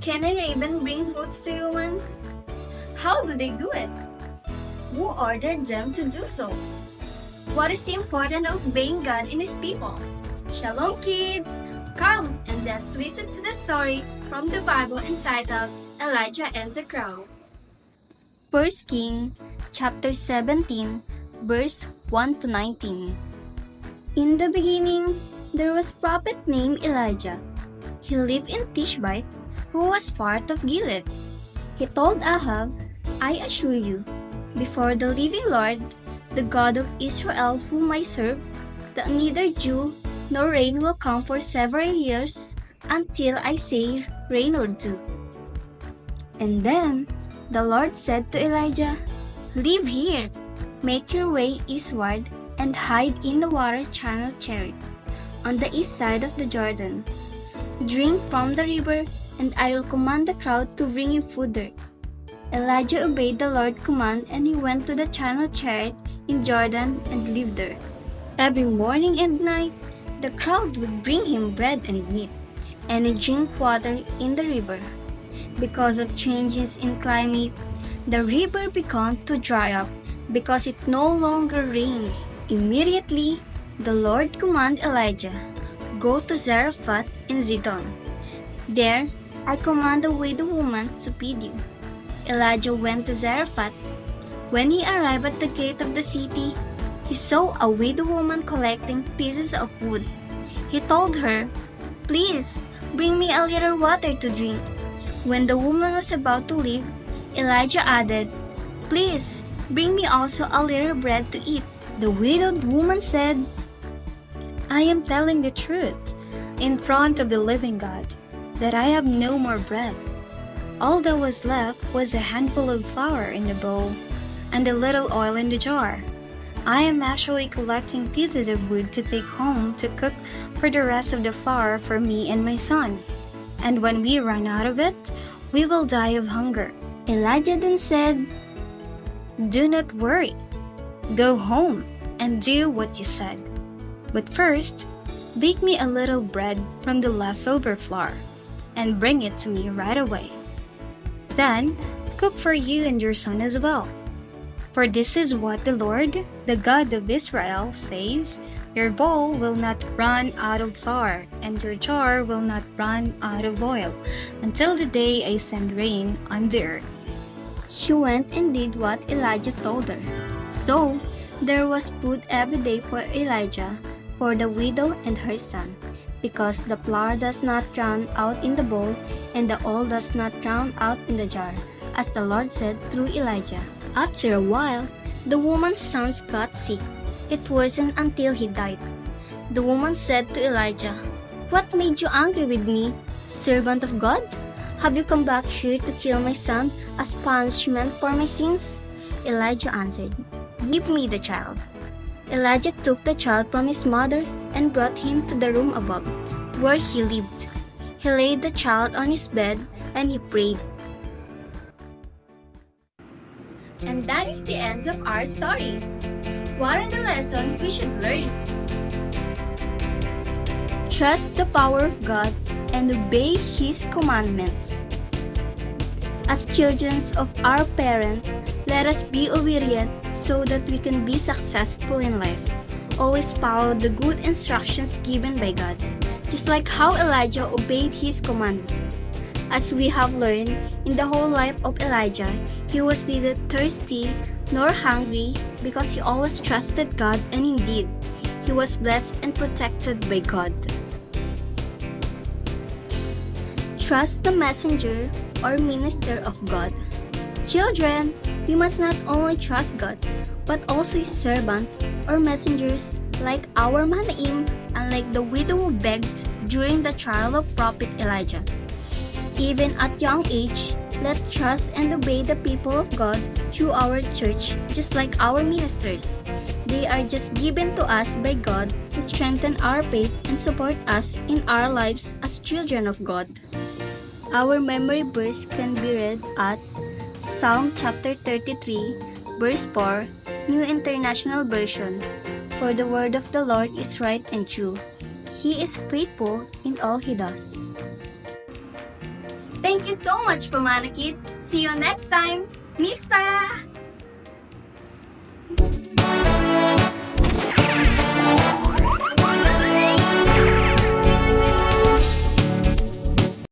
Can a raven bring foods to humans? How do they do it? Who ordered them to do so? What is the importance of obeying God and His people? Shalom, kids! Come and let's listen to the story from the Bible entitled Elijah and the Crowd. 1 King chapter 17, verse 1 to 19. In the beginning, there was a prophet named Elijah. He lived in Tishbite, who was part of Gilead. He told Ahab, I assure you, before the living Lord, the God of Israel whom I serve, that neither dew nor rain will come for several years until I say rain or dew. And then the Lord said to Elijah, Live here, make your way eastward, and hide in the water channel Cherith, on the east side of the Jordan. Drink from the river, and I will command the crowd to bring you food there. Elijah obeyed the Lord's command, and he went to the channel Cherith in Jordan and lived there. Every morning and night, the crowd would bring him bread and meat, and he drink water in the river. Because of changes in climate, the river began to dry up because it no longer rained. Immediately, the Lord commanded Elijah, Go to Zarephath in Zidon. There, I command a widow woman to feed you. Elijah went to Zarephath. When he arrived at the gate of the city, he saw a widow woman collecting pieces of wood. He told her, Please, bring me a little water to drink. When the woman was about to leave, Elijah added, Please, bring me also a little bread to eat. The widowed woman said, I am telling the truth in front of the living God, that I have no more bread. All that was left was a handful of flour in the bowl and a little oil in the jar. I am actually collecting pieces of wood to take home to cook for the rest of the flour for me and my son. And when we run out of it, we will die of hunger. Elijah then said, Do not worry. Go home and do what you said. But first, bake me a little bread from the leftover flour and bring it to me right away. Then, cook for you and your son as well. For this is what the Lord, the God of Israel, says, Your bowl will not run out of flour, and your jar will not run out of oil, until the day I send rain on the earth. She went and did what Elijah told her. So, there was food every day for Elijah, for the widow and her son, because the flour does not run out in the bowl, and the oil does not run out in the jar, as the Lord said through Elijah. After a while, the woman's sons got sick. It wasn't until he died. The woman said to Elijah, What made you angry with me, servant of God? Have you come back here to kill my son as punishment for my sins? Elijah answered, Give me the child. Elijah took the child from his mother and brought him to the room above, where he lived. He laid the child on his bed and he prayed. And that is the end of our story. What are the lessons we should learn? Trust the power of God and obey His commandments. As children of our parent, let us be obedient so that we can be successful in life. Always follow the good instructions given by God, just like how Elijah obeyed His command. As we have learned, in the whole life of Elijah, he was neither thirsty nor hungry because he always trusted God, and indeed, he was blessed and protected by God. Trust the messenger or minister of God. Children, we must not only trust God, but also His servant or messengers like our Manaim and like the widow who begged during the trial of Prophet Elijah. Even at young age, let's trust and obey the people of God through our church, just like our ministers. They are just given to us by God to strengthen our faith and support us in our lives as children of God. Our memory verse can be read at Psalm chapter 33, verse 4, New International Version. For the word of the Lord is right and true. He is faithful in all He does. Thank you so much, Pamana Kid. See you next time. Miss Pa!